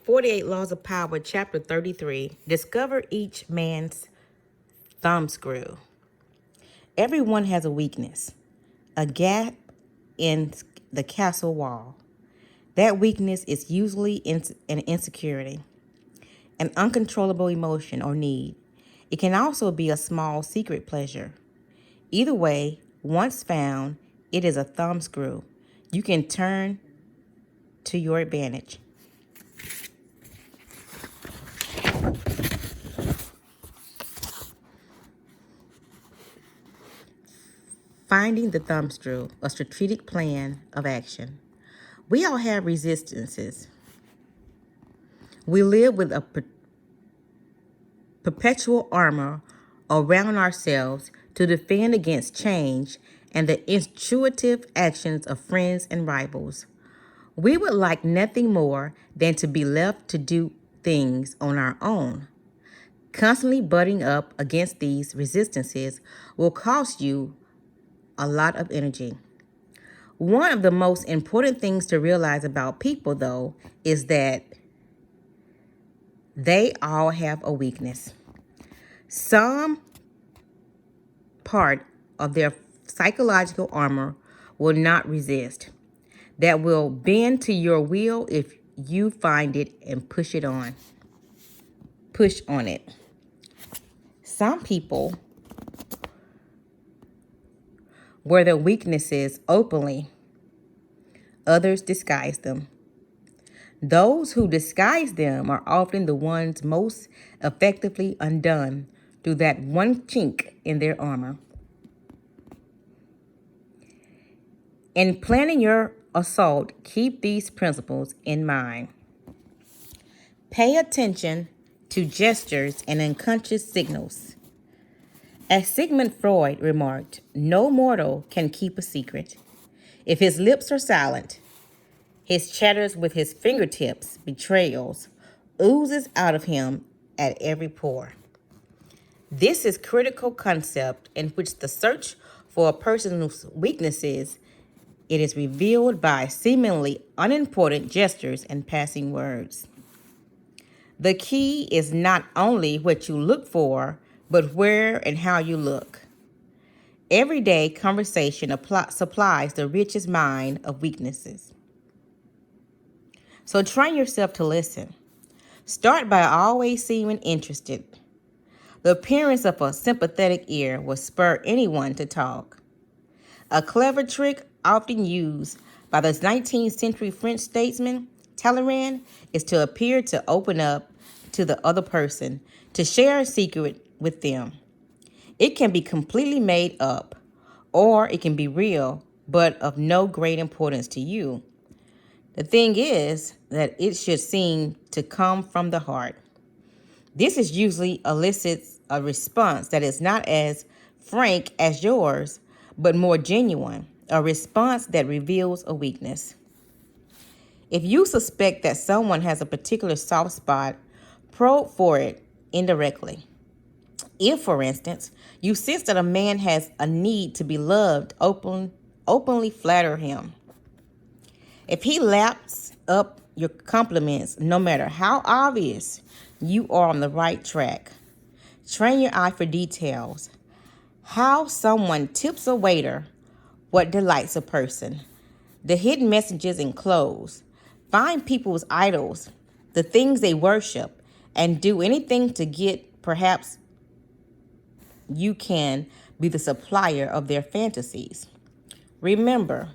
48 Laws of Power, Chapter 33, Discover Each Man's Thumbscrew. Everyone has a weakness, a gap in the castle wall. That weakness is usually an insecurity, an uncontrollable emotion or need. It can also be a small secret pleasure. Either way, once found, it is a thumbscrew you can turn to your advantage. Finding the thumbscrew, a strategic plan of action. We all have resistances. We live with a perpetual armor around ourselves to defend against change and the intuitive actions of friends and rivals. We would like nothing more than to be left to do things on our own. Constantly butting up against these resistances will cost you a lot of energy. One of the most important things to realize about people, though, is that they all have a weakness. Some part of their psychological armor will not resist, that will bend to your will if you find it and push on it. Some people wear their weaknesses openly. Others disguise them. Those who disguise them are often the ones most effectively undone through that one chink in their armor. In planning your assault, keep these principles in mind. Pay attention to gestures and unconscious signals. As Sigmund Freud remarked, no mortal can keep a secret. If his lips are silent, his chatters with his fingertips, betrayals, oozes out of him at every pore. This is critical concept in which the search for a person's weaknesses, it is revealed by seemingly unimportant gestures and passing words. The key is not only what you look for, but where and how you look. Everyday conversation supplies the richest mine of weaknesses. So train yourself to listen. Start by always seeming interested. The appearance of a sympathetic ear will spur anyone to talk. A clever trick often used by the 19th century French statesman Talleyrand is to appear to open up to the other person, to share a secret with them. It can be completely made up, or it can be real, but of no great importance to you. The thing is that it should seem to come from the heart. This is usually elicits a response that is not as frank as yours, but more genuine, a response that reveals a weakness. If you suspect that someone has a particular soft spot, probe for it indirectly. If, for instance, you sense that a man has a need to be loved, openly flatter him. If he laps up your compliments, no matter how obvious, you are on the right track. Train your eye for details. How someone tips a waiter, what delights a person. The hidden messages in clothes. Find people's idols, the things they worship, and do anything to get, perhaps you can be the supplier of their fantasies. Remember,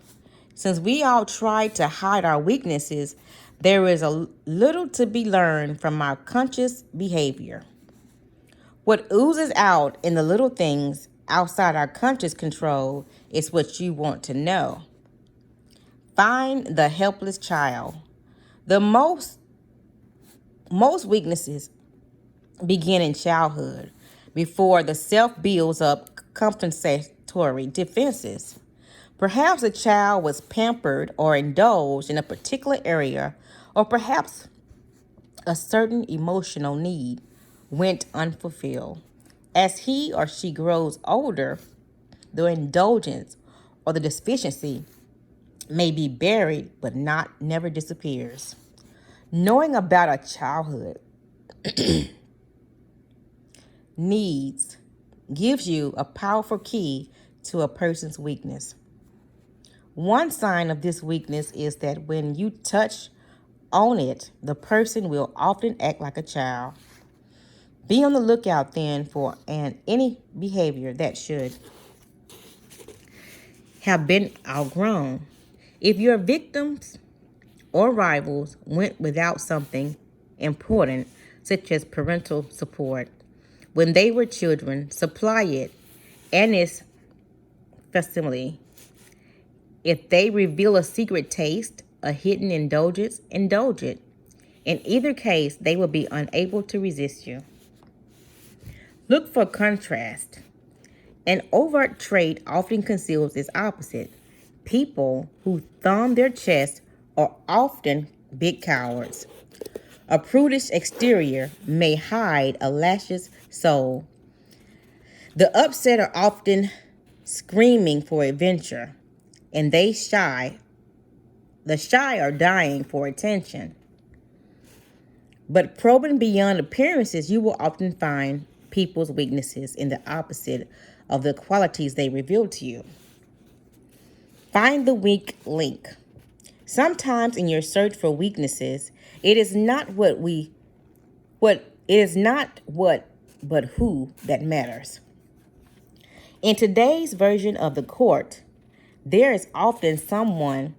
since we all try to hide our weaknesses, there is a little to be learned from our conscious behavior. What oozes out in the little things outside our conscious control is what you want to know. Find the helpless child. The most weaknesses begin in childhood, before the self builds up compensatory defenses. Perhaps a child was pampered or indulged in a particular area, or perhaps a certain emotional need went unfulfilled. As he or she grows older, the indulgence or the deficiency may be buried but never disappears. Knowing about a childhood needs gives you a powerful key to a person's weakness. One sign of this weakness is that when you touch on it, the person will often act like a child. Be on the lookout then for any behavior that should have been outgrown. If your victims or rivals went without something important, such as parental support, when they were children, supply it and its facsimile. If they reveal a secret taste, a hidden indulgence, indulge it. In either case, they will be unable to resist you. Look for contrast. An overt trait often conceals its opposite. People who thumb their chest are often big cowards. A prudish exterior may hide a lascivious soul. The upset are often screaming for adventure, and the shy are dying for attention. But probing beyond appearances, you will often find people's weaknesses in the opposite of the qualities they reveal to you. Find the weak link. Sometimes in your search for weaknesses, it is not what but who that matters. In today's version of the court, there is often someone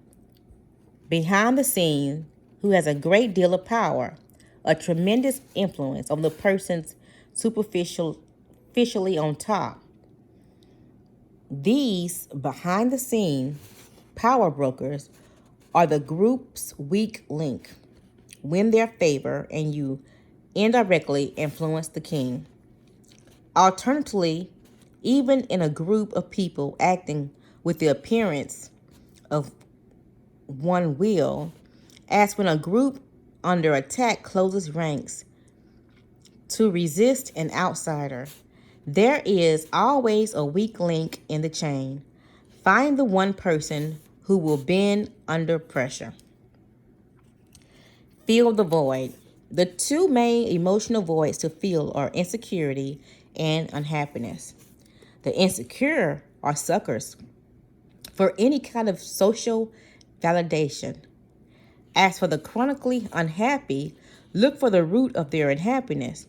behind the scenes who has a great deal of power, a tremendous influence on the person's superficially on top. These behind the scene power brokers are the group's weak link. Win their favor and you indirectly influence the king. Alternatively, even in a group of people acting with the appearance of one will, as when a group under attack closes ranks to resist an outsider, there is always a weak link in the chain. Find the one person who will bend under pressure. Fill the void. The two main emotional voids to fill are insecurity and unhappiness. The insecure are suckers for any kind of social validation. As for the chronically unhappy, look for the root of their unhappiness.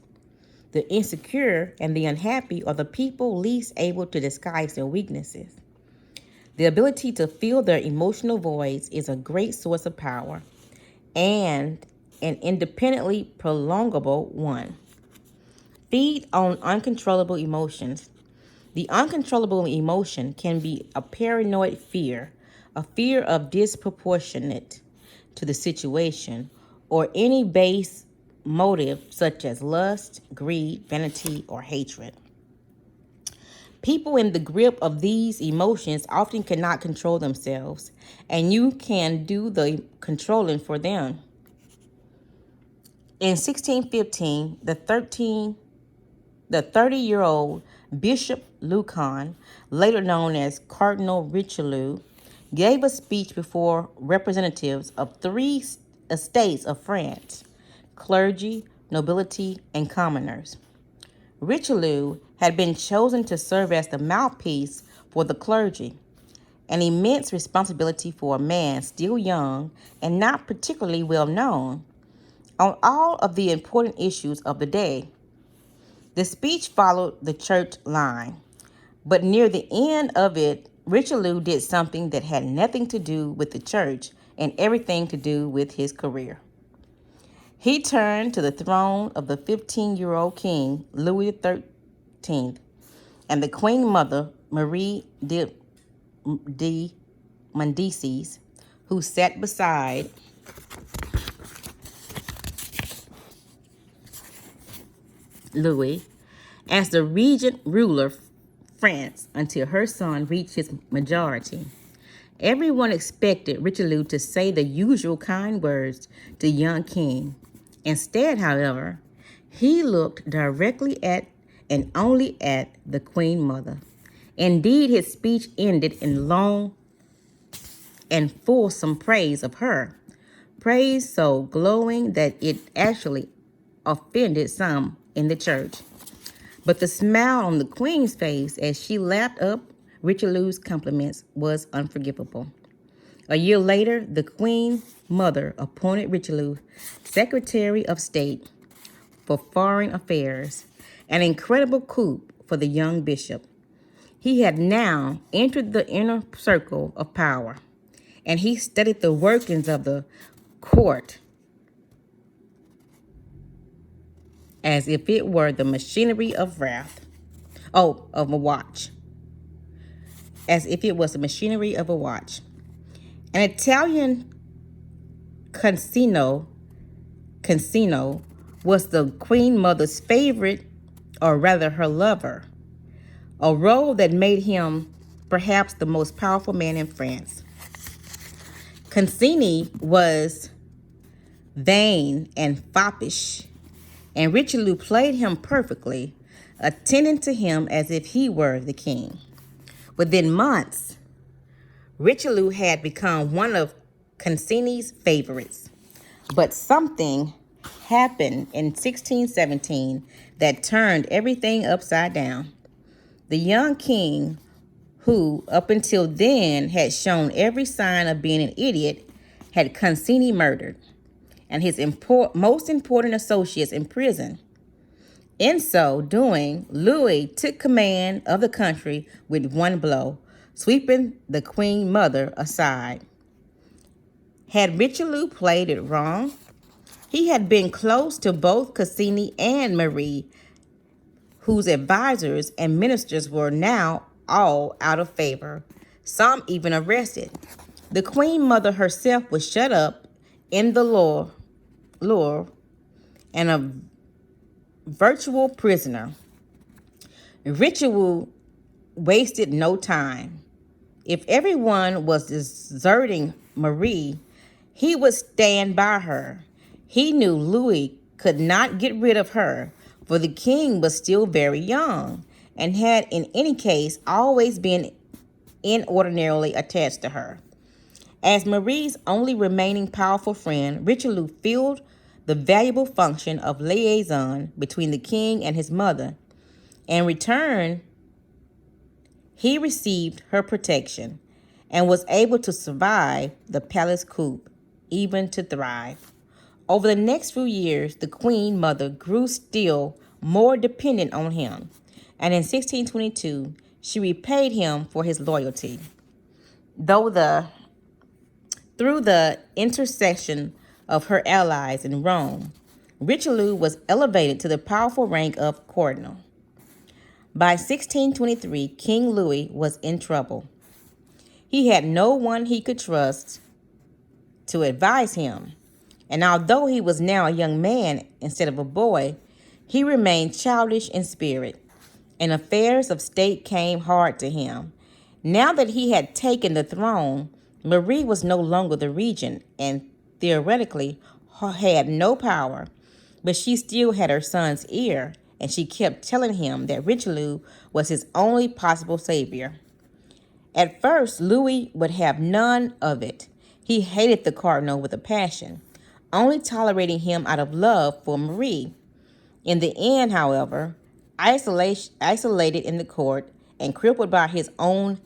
The insecure and the unhappy are the people least able to disguise their weaknesses. The ability to fill their emotional voids is a great source of power and an independently prolongable one. Feed on uncontrollable emotions. The uncontrollable emotion can be a paranoid fear, a fear of disproportionate to the situation, or any base motive such as lust, greed, vanity, or hatred. People in the grip of these emotions often cannot control themselves, and you can do the controlling for them. In 1615, the 30-year-old Bishop Lucan, later known as Cardinal Richelieu, gave a speech before representatives of 3 estates of France: clergy, nobility, and commoners. Richelieu had been chosen to serve as the mouthpiece for the clergy, an immense responsibility for a man still young and not particularly well known on all of the important issues of the day. The speech followed the church line, but near the end of it, Richelieu did something that had nothing to do with the church and everything to do with his career. He turned to the throne of the 15-year-old king, Louis XIII, and the Queen Mother, Marie de Medici, who sat beside Louis as the regent ruler of France until her son reached his majority. Everyone expected Richelieu to say the usual kind words to the young king. Instead, however, he looked directly at and only at the Queen Mother. Indeed, his speech ended in long and fulsome praise of her, praise so glowing that it actually offended some in the church. But the smile on the queen's face as she lapped up Richelieu's compliments was unforgivable. A year later, the queen mother appointed Richelieu Secretary of State for Foreign Affairs, an incredible coup for the young bishop. He had now entered the inner circle of power, and he studied the workings of the court as if it were the machinery of wrath. Oh, of a watch. As if it was the machinery of a watch. An Italian Concino was the queen mother's favorite, or rather her lover, a role that made him perhaps the most powerful man in France. Concini was vain and foppish, and Richelieu played him perfectly, attending to him as if he were the king. Within months, Richelieu had become one of Concini's favorites. But something happened in 1617 that turned everything upside down. The young king, who up until then had shown every sign of being an idiot, had Concini murdered, and his most important associates imprisoned. In so doing, Louis took command of the country with one blow, sweeping the queen mother aside. Had Richelieu played it wrong? He had been close to both Concini and Marie, whose advisors and ministers were now all out of favor, some even arrested. The queen mother herself was shut up in the Louvre and a virtual prisoner. Richelieu wasted no time. If everyone was deserting Marie, he would stand by her. He knew Louis could not get rid of her, for the king was still very young and had in any case always been inordinately attached to her. As Marie's only remaining powerful friend, Richelieu filled the valuable function of liaison between the king and his mother. In return, he received her protection and was able to survive the palace coup, even to thrive. Over the next few years, the queen mother grew still more dependent on him, and in 1622, she repaid him for his loyalty. Through the intercession of her allies in Rome, Richelieu was elevated to the powerful rank of cardinal. By 1623, King Louis was in trouble. He had no one he could trust to advise him, and although he was now a young man instead of a boy, he remained childish in spirit, and affairs of state came hard to him. Now that he had taken the throne, Marie was no longer the regent and theoretically had no power, but she still had her son's ear, and she kept telling him that Richelieu was his only possible savior. At first, Louis would have none of it. He hated the cardinal with a passion, only tolerating him out of love for Marie. In the end, however, isolated in the court and crippled by his own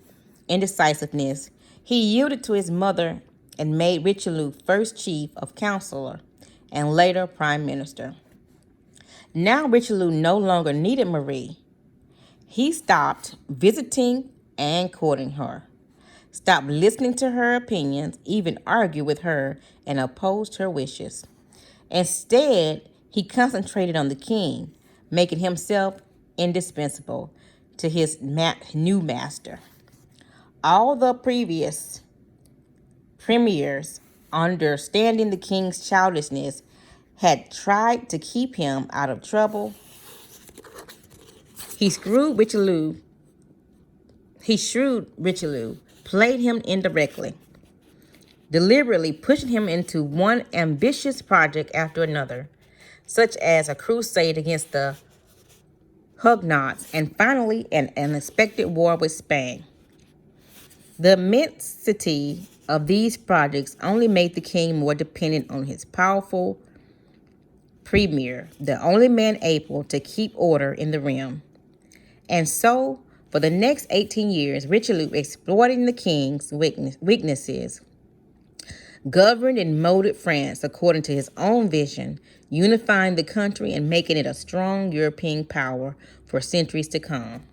indecisiveness, he yielded to his mother and made Richelieu first chief of counselor and later prime minister. Now Richelieu no longer needed Marie. He stopped visiting and courting her, stopped listening to her opinions, even argued with her and opposed her wishes. Instead, he concentrated on the king, making himself indispensable to his new master. All the previous premiers, understanding the king's childishness, had tried to keep him out of trouble. He shrewd Richelieu, played him indirectly, deliberately pushing him into one ambitious project after another, such as a crusade against the Huguenots and finally an unexpected war with Spain. The immensity of these projects only made the king more dependent on his powerful premier, the only man able to keep order in the realm. And so, for the next 18 years, Richelieu, exploiting the king's weaknesses, governed and molded France according to his own vision, unifying the country and making it a strong European power for centuries to come.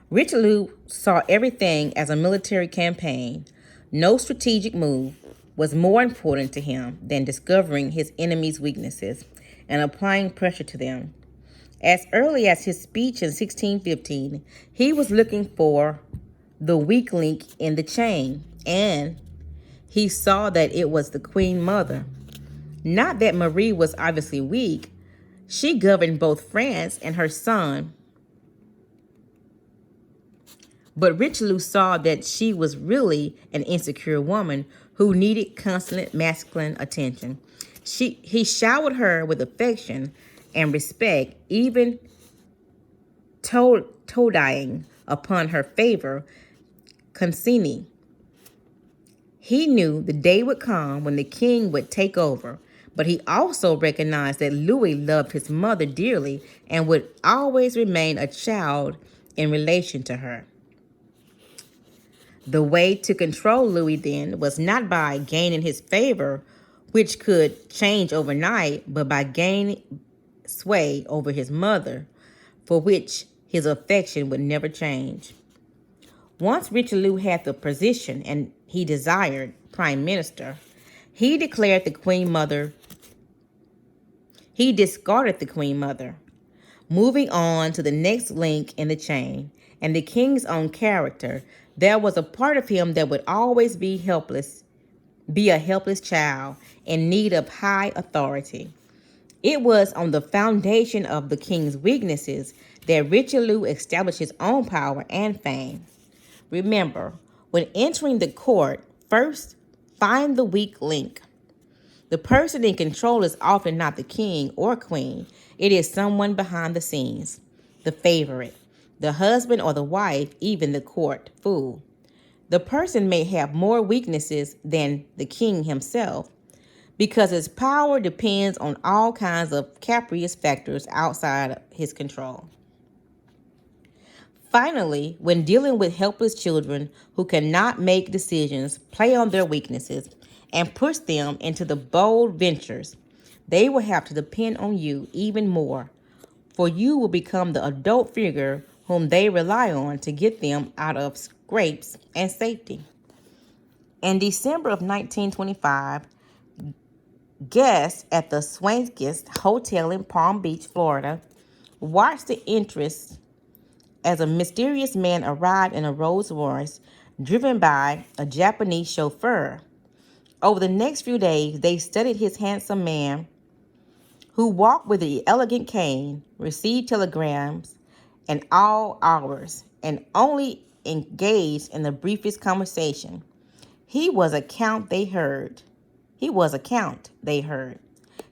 Richelieu saw everything as a military campaign. No strategic move was more important to him than discovering his enemies' weaknesses and applying pressure to them. As early as his speech in 1615, he was looking for the weak link in the chain, and he saw that it was the Queen Mother. Not that Marie was obviously weak. She governed both France and her son. But Richelieu saw that she was really an insecure woman who needed constant masculine attention. He showered her with affection and respect, even toadying upon her favor consigning. He knew the day would come when the king would take over, but he also recognized that Louis loved his mother dearly and would always remain a child in relation to her. The way to control Louis then was not by gaining his favor, which could change overnight, but by gaining sway over his mother, for which his affection would never change. Once Richelieu had the position and he desired prime minister, he declared the Queen Mother. He discarded the Queen Mother, moving on to the next link in the chain, and the king's own character. There was a part of him that would always be a helpless child in need of high authority. It was on the foundation of the king's weaknesses that Richelieu established his own power and fame. Remember, when entering the court, first find the weak link. The person in control is often not the king or queen. It is someone behind the scenes, the favorite, the husband or the wife, even the court fool. The person may have more weaknesses than the king himself, because his power depends on all kinds of capricious factors outside his control. Finally, when dealing with helpless children who cannot make decisions, play on their weaknesses, and push them into the bold ventures, they will have to depend on you even more, for you will become the adult figure whom they rely on to get them out of scrapes and safety. In December of 1925, guests at the Swankiest Hotel in Palm Beach, Florida, watched the interest as a mysterious man arrived in a Rolls Royce driven by a Japanese chauffeur. Over the next few days, they studied his handsome man who walked with an elegant cane, received telegrams in all hours, and only engaged in the briefest conversation. He was a count, they heard.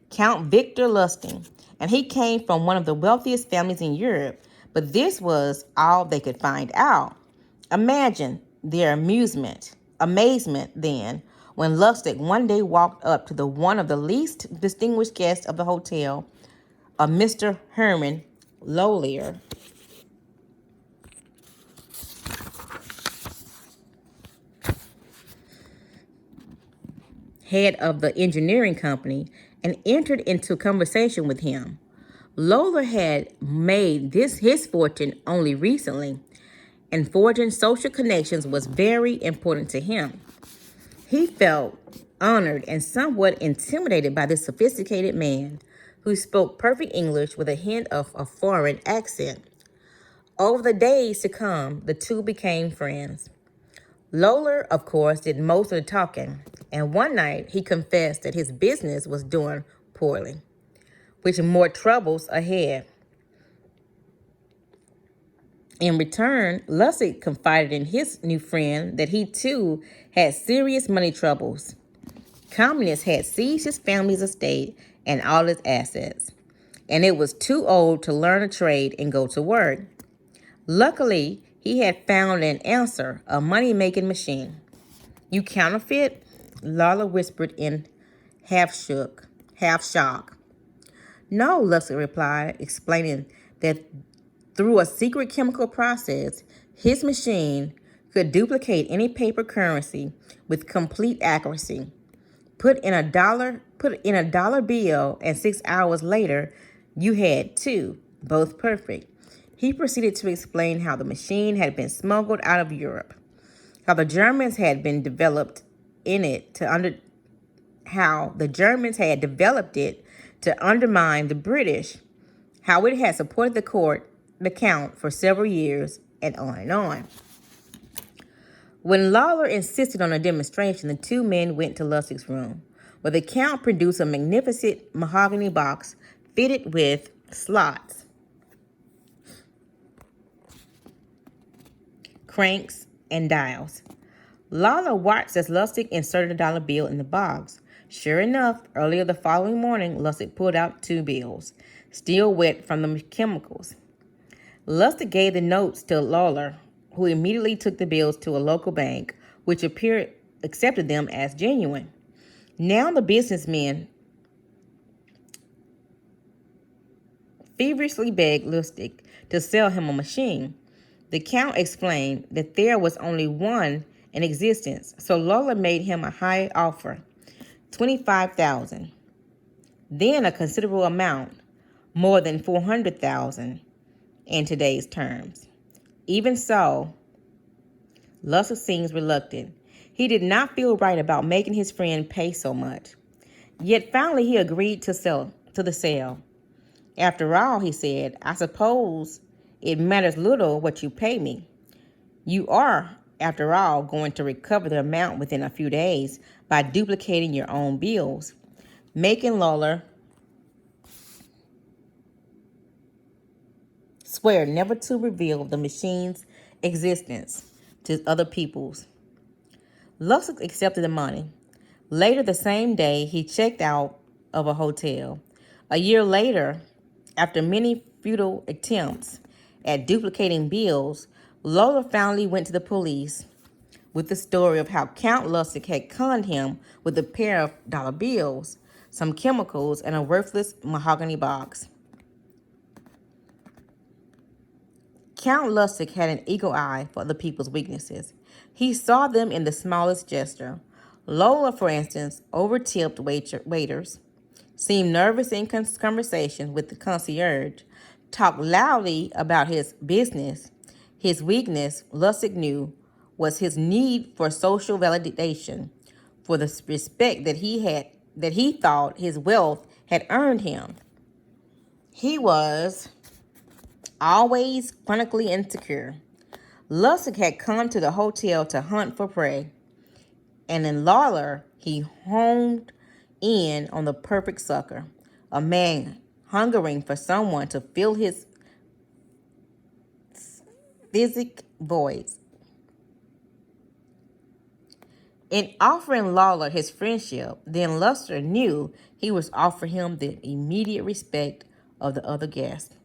Count Victor Lusting, and he came from one of the wealthiest families in Europe, but this was all they could find out. Imagine their amazement then when Lustig one day walked up to one of the least distinguished guests of the hotel, a Mr. Herman Lollier. Head of the engineering company, and entered into conversation with him. Lollier had made his fortune only recently, and forging social connections was very important to him. He felt honored and somewhat intimidated by this sophisticated man who spoke perfect English with a hint of a foreign accent. Over the days to come, the two became friends. Lollier, of course, did most of the talking, and one night he confessed that his business was doing poorly, with more troubles ahead. In return, Lustig confided in his new friend that he too had serious money troubles. Communists had seized his family's estate and all its assets, and it was too old to learn a trade and go to work. Luckily, he had found an answer, a money-making machine. You counterfeit? Lawler whispered in half shock. No, Lustig replied, explaining that through a secret chemical process, his machine could duplicate any paper currency with complete accuracy. Put in a dollar bill, and 6 hours later, you had two, both perfect. He proceeded to explain how the machine had been smuggled out of Europe, how the Germans had been developed in it to under how the Germans had developed it to undermine the British, how it had supported the count for several years, and on and on. When Lawler insisted on a demonstration, the two men went to Lustig's room, where the Count produced a magnificent mahogany box fitted with slots, cranks, and dials. Lawler watched as Lustig inserted a dollar bill in the box. Sure enough, earlier the following morning, Lustig pulled out two bills, still wet from the chemicals. Lustig gave the notes to Lawler, who immediately took the bills to a local bank, which accepted them as genuine. Now the businessmen feverishly begged Lustig to sell him a machine. The Count explained that there was only one in existence, so Lawler made him a high offer, $25,000. Then a considerable amount, more than $400,000 in today's terms. Even so, Lustig seems reluctant. He did not feel right about making his friend pay so much. Yet finally he agreed to the sale. After all, he said, I suppose it matters little what you pay me. You are, after all, going to recover the amount within a few days by duplicating your own bills, making Lawler swear never to reveal the machine's existence to other people's. Lustig accepted the money. Later the same day, he checked out of a hotel. A year later, after many futile attempts at duplicating bills, Lawler finally went to the police with the story of how Count Lustig had conned him with a pair of dollar bills, some chemicals, and a worthless mahogany box. Count Lustig had an eagle eye for other people's weaknesses. He saw them in the smallest gesture. Lola, for instance, over-tipped waiters, seemed nervous in conversation with the concierge, talked loudly about his business. His weakness, Lustig knew, was his need for social validation, for the respect that he thought his wealth had earned him. He was always chronically insecure. Lustig had come to the hotel to hunt for prey, and in Lawler, he honed in on the perfect sucker, a man hungering for someone to fill his physic voids. In offering Lawler his friendship, then Lustig knew he was offering him the immediate respect of the other guests.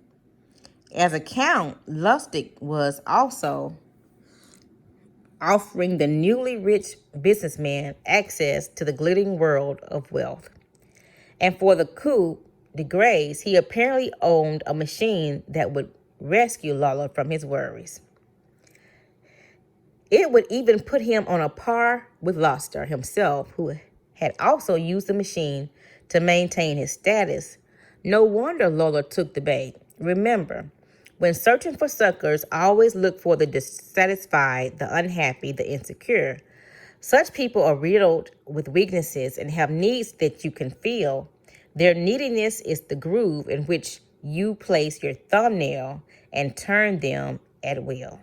As a count, Lustig was also offering the newly rich businessman access to the glittering world of wealth. And for the coup de grace, he apparently owned a machine that would rescue Lawler from his worries. It would even put him on a par with Lustig himself, who had also used the machine to maintain his status. No wonder Lawler took the bait. Remember, when searching for suckers, always look for the dissatisfied, the unhappy, the insecure. Such people are riddled with weaknesses and have needs that you can feel. Their neediness is the groove in which you place your thumbnail and turn them at will.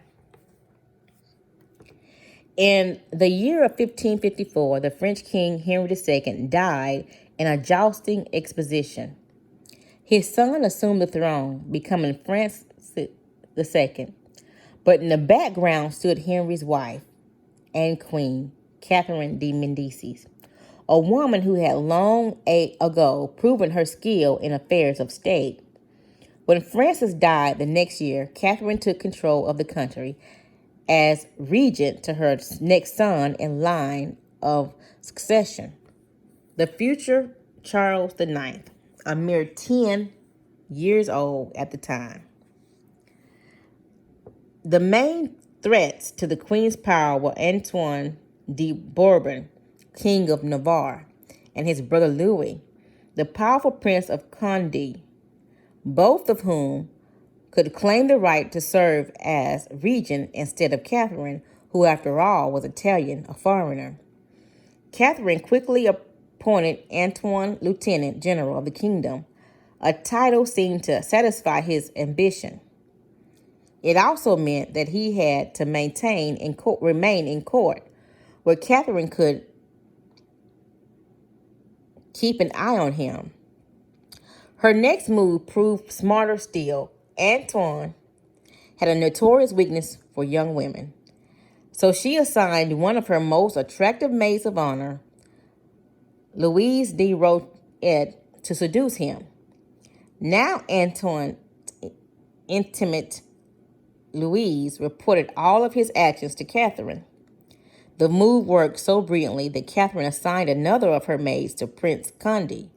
In the year of 1554, the French king Henry II died in a jousting exposition. His son assumed the throne, becoming Francis II. But in the background stood Henry's wife and queen, Catherine de Medici, a woman who had long ago proven her skill in affairs of state. When Francis died the next year, Catherine took control of the country as regent to her next son in line of succession, the future Charles IX, a mere 10 years old at the time. The main threats to the queen's power were Antoine de Bourbon, King of Navarre, and his brother Louis, the powerful Prince of Condé, both of whom could claim the right to serve as regent instead of Catherine, who after all was Italian, a foreigner. Catherine quickly appointed Antoine lieutenant general of the kingdom, a title seemed to satisfy his ambition. It also meant that he had to remain in court, where Catherine could keep an eye on him. Her next move proved smarter still. Antoine had a notorious weakness for young women, so she assigned one of her most attractive maids of honor, Louise de Roet, to seduce him. Now Antoine's intimate Louise reported all of his actions to Catherine. The move worked so brilliantly that Catherine assigned another of her maids to Prince Condé,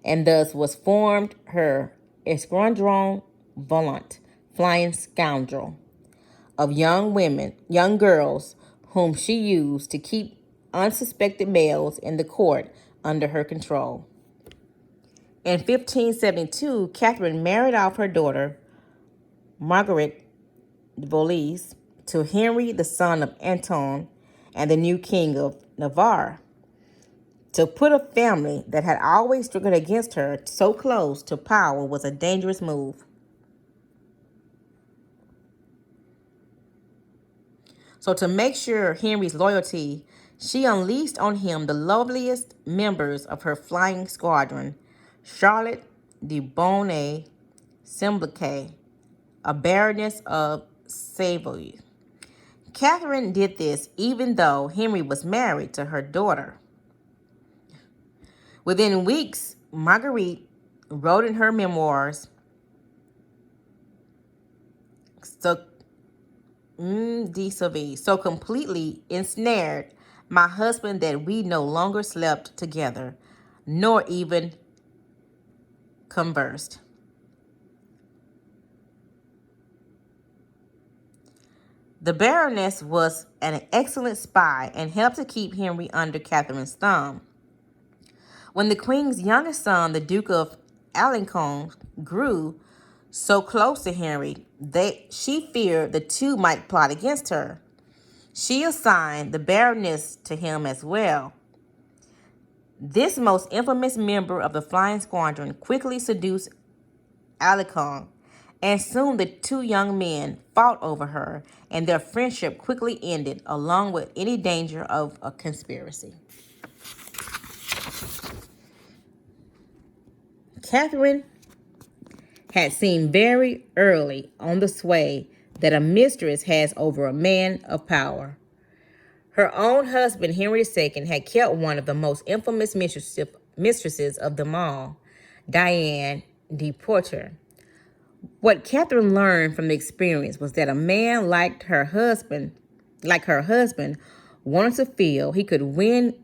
and thus was formed her escadron volant, flying scoundrel, of young girls, whom she used to keep unsuspected males in the court under her control. In 1572, Catherine married off her daughter, Marguerite de Valois, to Henry, the son of Anton and the new king of Navarre. To put a family that had always struggled against her so close to power was a dangerous move. So to make sure Henry's loyalty, she unleashed on him the loveliest members of her flying squadron, Charlotte de Bonnet Sembliquet, a baroness of Savoy. Catherine did this even though Henry was married to her daughter. Within weeks, Marguerite wrote in her memoirs, so completely ensnared my husband that we no longer slept together, nor even conversed. The Baroness was an excellent spy and helped to keep Henry under Catherine's thumb. When the Queen's youngest son, the Duke of Alençon, grew so close to Henry, she feared the two might plot against her. She assigned the Baroness to him as well. This most infamous member of the flying squadron quickly seduced Alençon, and soon the two young men fought over her, and their friendship quickly ended, along with any danger of a conspiracy. Catherine had seen very early on the sway that a mistress has over a man of power. Her own husband, Henry II, had kept one of the most infamous mistresses of them all, Diane de Poitiers. What Catherine learned from the experience was that a man like her husband, wanted to feel he could win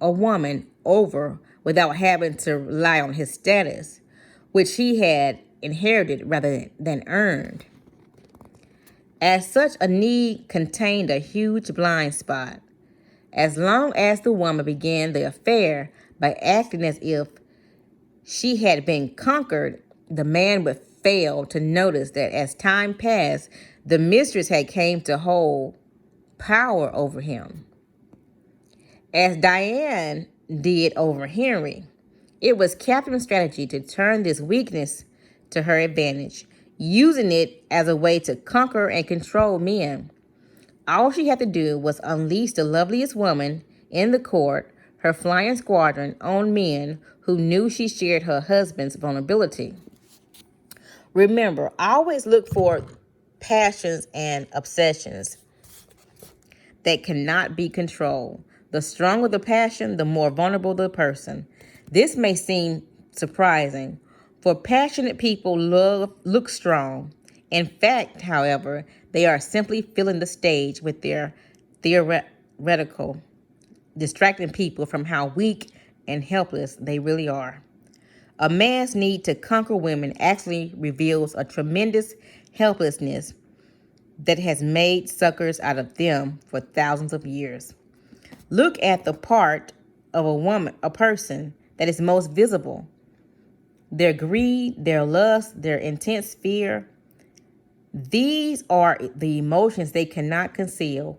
a woman over without having to rely on his status, which he had inherited rather than earned. As such, a need contained a huge blind spot. As long as the woman began the affair by acting as if she had been conquered, the man would fail to notice that as time passed, the mistress had came to hold power over him, as Diane did over Henry. It was Catherine's strategy to turn this weakness to her advantage, using it as a way to conquer and control men. All she had to do was unleash the loveliest woman in the court, her flying squadron, on men who knew she shared her husband's vulnerability. Remember, always look for passions and obsessions that cannot be controlled. The stronger the passion, the more vulnerable the person. This may seem surprising, for passionate people look strong, In fact, however, they are simply filling the stage with their theoretical, distracting people from how weak and helpless they really are. A man's need to conquer women actually reveals a tremendous helplessness that has made suckers out of them for thousands of years. Look at the part of a person that is most visible. Their greed, their lust, their intense fear. These are the emotions they cannot conceal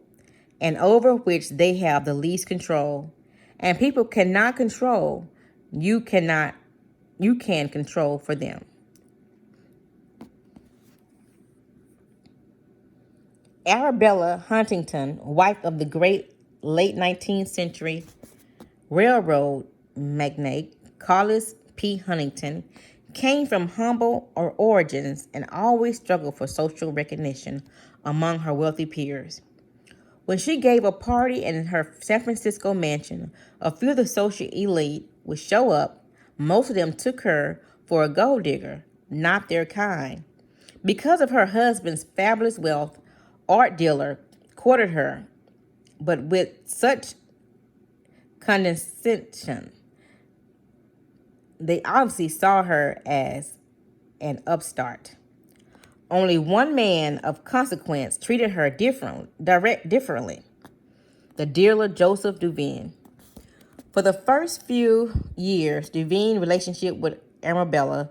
and over which they have the least control. And people cannot control. You can control for them. Arabella Huntington, wife of the great late 19th century railroad magnate Collis P. Huntington, came from humble origins and always struggled for social recognition among her wealthy peers. When she gave a party in her San Francisco mansion, a few of the social elite would show up. Most of them took her for a gold digger, not their kind. Because of her husband's fabulous wealth, art dealer courted her, but with such condescension. They obviously saw her as an upstart. Only one man of consequence treated her differently, the dealer Joseph Duveen. For the first few years, Duveen's relationship with Arabella,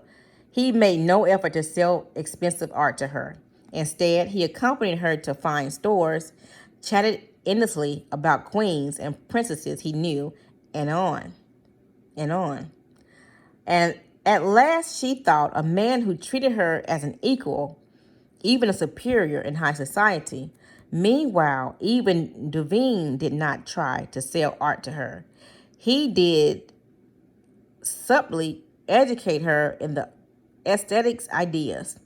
he made no effort to sell expensive art to her. Instead, he accompanied her to fine stores, chatted endlessly about queens and princesses he knew, and on and on. And at last she thought a man who treated her as an equal, even a superior in high society. Meanwhile, even Duveen did not try to sell art to her. He did subtly educate her in the aesthetics ideas,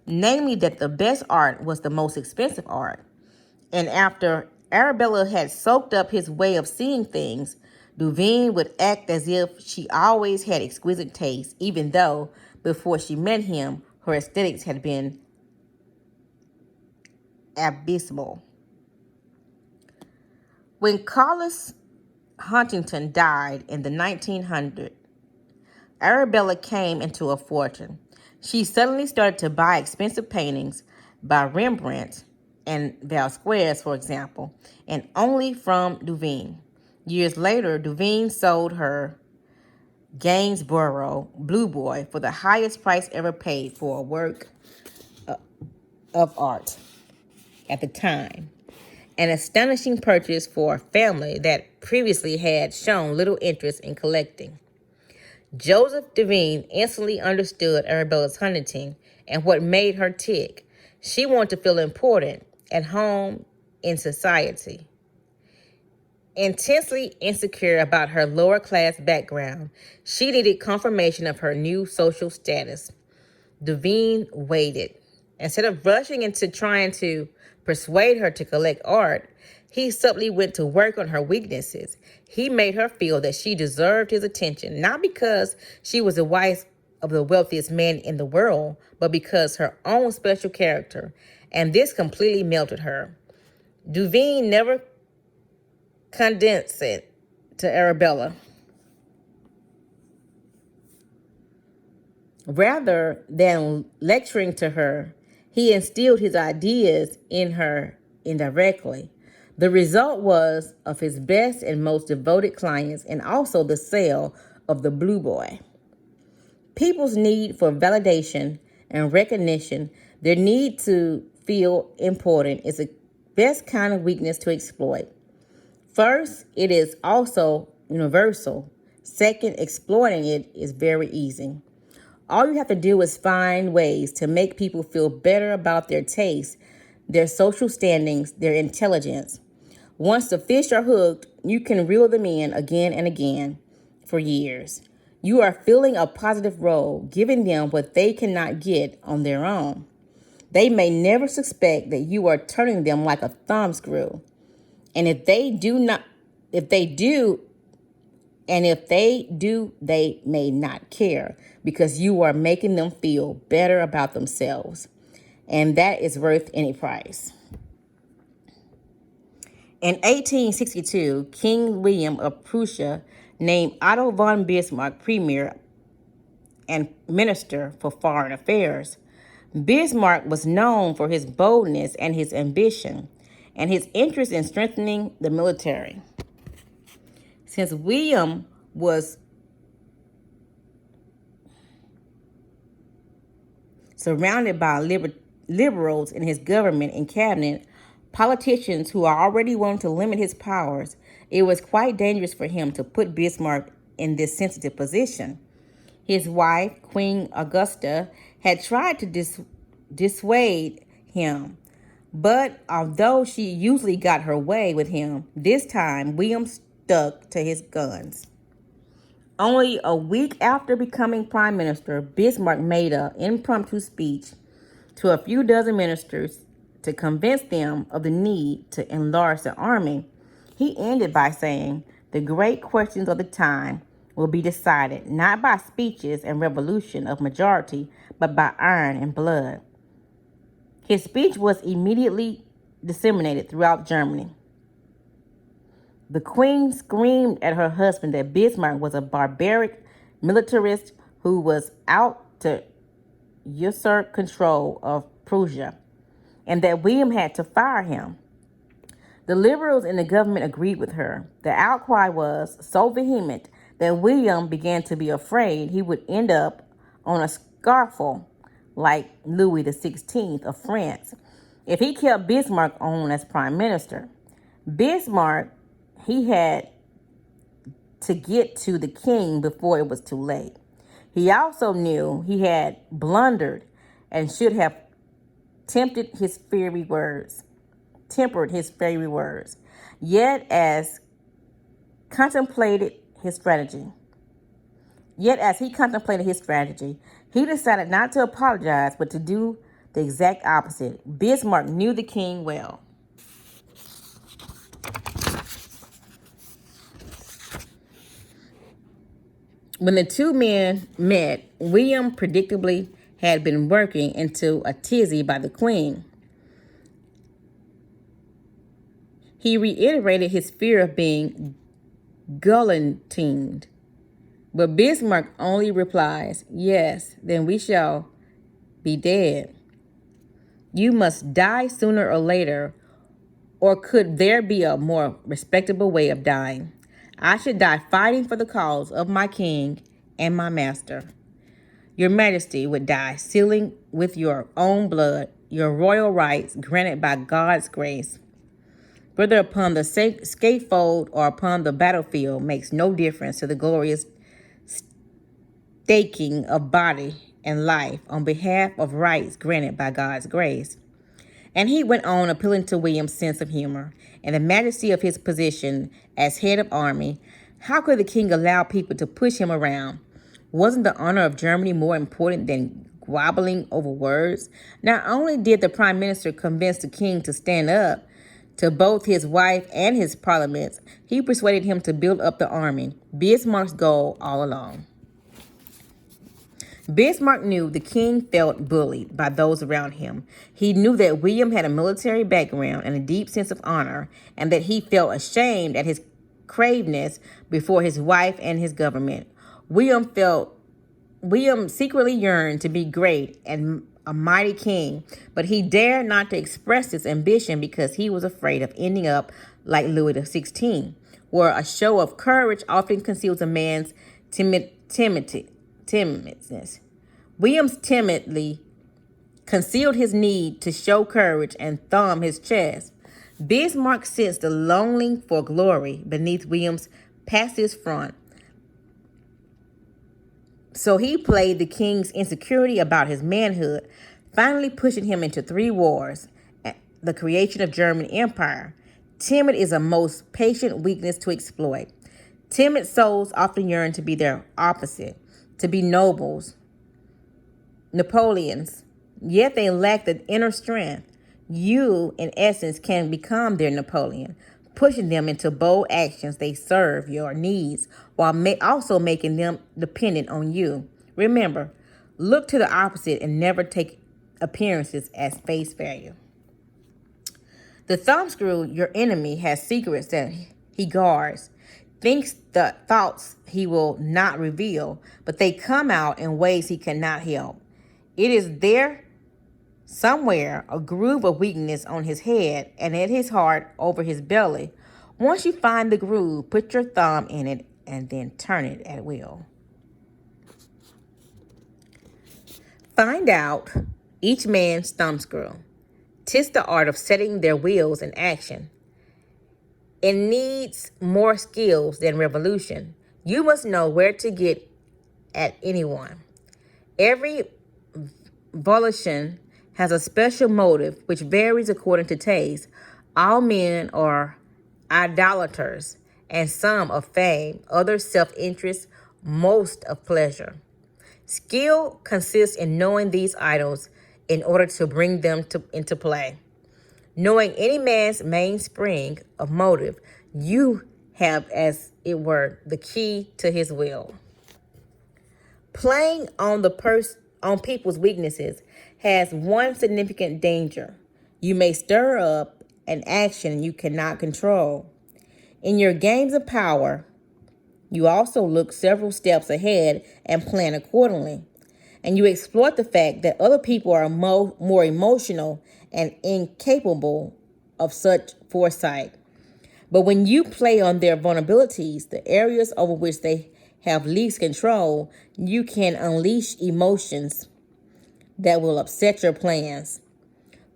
namely that the best art was the most expensive art. And after Arabella had soaked up his way of seeing things, Duveen would act as if she always had exquisite taste, even though before she met him, her aesthetics had been abysmal. When Collis Huntington died in the 1900s, Arabella came into a fortune. She suddenly started to buy expensive paintings by Rembrandt and Vasquez, for example, and only from Duveen. Years later, Duveen sold her Gainsborough Blue Boy for the highest price ever paid for a work of art at the time. An astonishing purchase for a family that previously had shown little interest in collecting. Joseph Duveen instantly understood Arabella's hunting and what made her tick. She wanted to feel important, at home, in society. Intensely insecure about her lower class background, she needed confirmation of her new social status. Duveen waited. Instead of rushing into trying to persuade her to collect art, he subtly went to work on her weaknesses. He made her feel that she deserved his attention, not because she was the wife of the wealthiest man in the world, but because her own special character, and this completely melted her. Duveen never condensed it to Arabella. Rather than lecturing to her, he instilled his ideas in her indirectly. The result was of his best and most devoted clients and also the sale of the Blue Boy. People's need for validation and recognition, their need to feel important, is the best kind of weakness to exploit. First, it is also universal. Second, exploiting it is very easy. All you have to do is find ways to make people feel better about their taste, their social standings, their intelligence. Once the fish are hooked, you can reel them in again and again for years. You are filling a positive role, giving them what they cannot get on their own. They may never suspect that you are turning them like a thumbscrew. And if they do, they may not care because you are making them feel better about themselves. and that is worth any price. In 1862, King William of Prussia named Otto von Bismarck premier and minister for foreign affairs. Bismarck was known for his boldness and his ambition, and his interest in strengthening the military. Since William was surrounded by liberals in his government and cabinet, politicians who already wanted to limit his powers, it was quite dangerous for him to put Bismarck in this sensitive position. His wife, Queen Augusta, had tried to dissuade him, but although she usually got her way with him, this time William stuck to his guns. Only a week after becoming prime minister, Bismarck made an impromptu speech to a few dozen ministers to convince them of the need to enlarge the army. He ended by saying, "The great questions of the time will be decided not by speeches and revolution of majority, but by iron and blood." His speech was immediately disseminated throughout Germany. The queen screamed at her husband that Bismarck was a barbaric militarist who was out to usurp control of Prussia, and that William had to fire him. The liberals in the government agreed with her. The outcry was so vehement that William began to be afraid he would end up on a scaffold like Louis XVI of France if he kept Bismarck on as prime minister. Bismarck, he had to get to the king before it was too late. He also knew he had blundered and should have tempered his fiery words. Yet as he contemplated his strategy, he decided not to apologize, but to do the exact opposite. Bismarck knew the king well. When the two men met, William predictably had been working into a tizzy by the queen. He reiterated his fear of being guillotined, but Bismarck only replies, "Yes, then we shall be dead. You must die sooner or later, or could there be a more respectable way of dying? I should die fighting for the cause of my king and my master. Your Majesty would die sealing with your own blood your royal rights granted by God's grace. Whether upon the scaffold or upon the battlefield makes no difference to the glorious staking of body and life on behalf of rights granted by God's grace." And he went on appealing to William's sense of humor and the majesty of his position as head of army. How could the king allow people to push him around? Wasn't the honor of Germany more important than groveling over words? Not only did the prime minister convince the king to stand up to both his wife and his parliaments, he persuaded him to build up the army, Bismarck's goal all along. Bismarck knew the king felt bullied by those around him. He knew that William had a military background and a deep sense of honor, and that he felt ashamed at his craveness before his wife and his government. William secretly yearned to be great and a mighty king, but he dared not to express his ambition because he was afraid of ending up like Louis XVI, where a show of courage often conceals a man's timidness. Williams timidly concealed his need to show courage and thumb his chest. Bismarck sensed the longing for glory beneath William's passive front. So he played the king's insecurity about his manhood, finally pushing him into 3 wars, the creation of German Empire. Timid is a most patient weakness to exploit. Timid souls often yearn to be their opposite, to be nobles, Napoleons, yet they lack the inner strength. You, in essence, can become their Napoleon, pushing them into bold actions. They serve your needs while also making them dependent on you. Remember, look to the opposite and never take appearances as face value. The thumbscrew, your enemy, has secrets that he guards, thinks the thoughts he will not reveal, but they come out in ways he cannot help. It is there somewhere, a groove of weakness on his head and at his heart over his belly. Once you find the groove, put your thumb in it and then turn it at will. Find out each man's thumbscrew. 'Tis the art of setting their wheels in action. It needs more skills than revolution. You must know where to get at anyone. Every volition has a special motive which varies according to taste. All men are idolaters, and some of fame, others self-interest, most of pleasure. Skill consists in knowing these idols in order to bring them into play. Knowing any man's mainspring of motive, you have, as it were, the key to his will. Playing on people's weaknesses has one significant danger. You may stir up an action you cannot control. In your games of power, you also look several steps ahead and plan accordingly. And you exploit the fact that other people are more emotional and incapable of such foresight. But when you play on their vulnerabilities, the areas over which they have least control, you can unleash emotions that will upset your plans.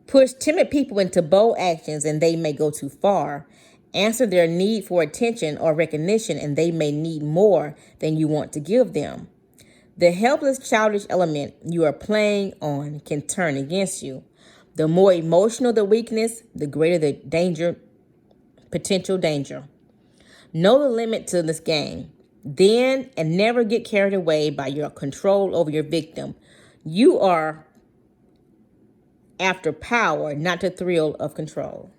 Push timid people into bold actions and they may go too far. Answer their need for attention or recognition and they may need more than you want to give them. The helpless, childish element you are playing on can turn against you. The more emotional the weakness, the greater the potential danger. Know the limit to this game. Then, and never get carried away by your control over your victim. You are after power, not the thrill of control.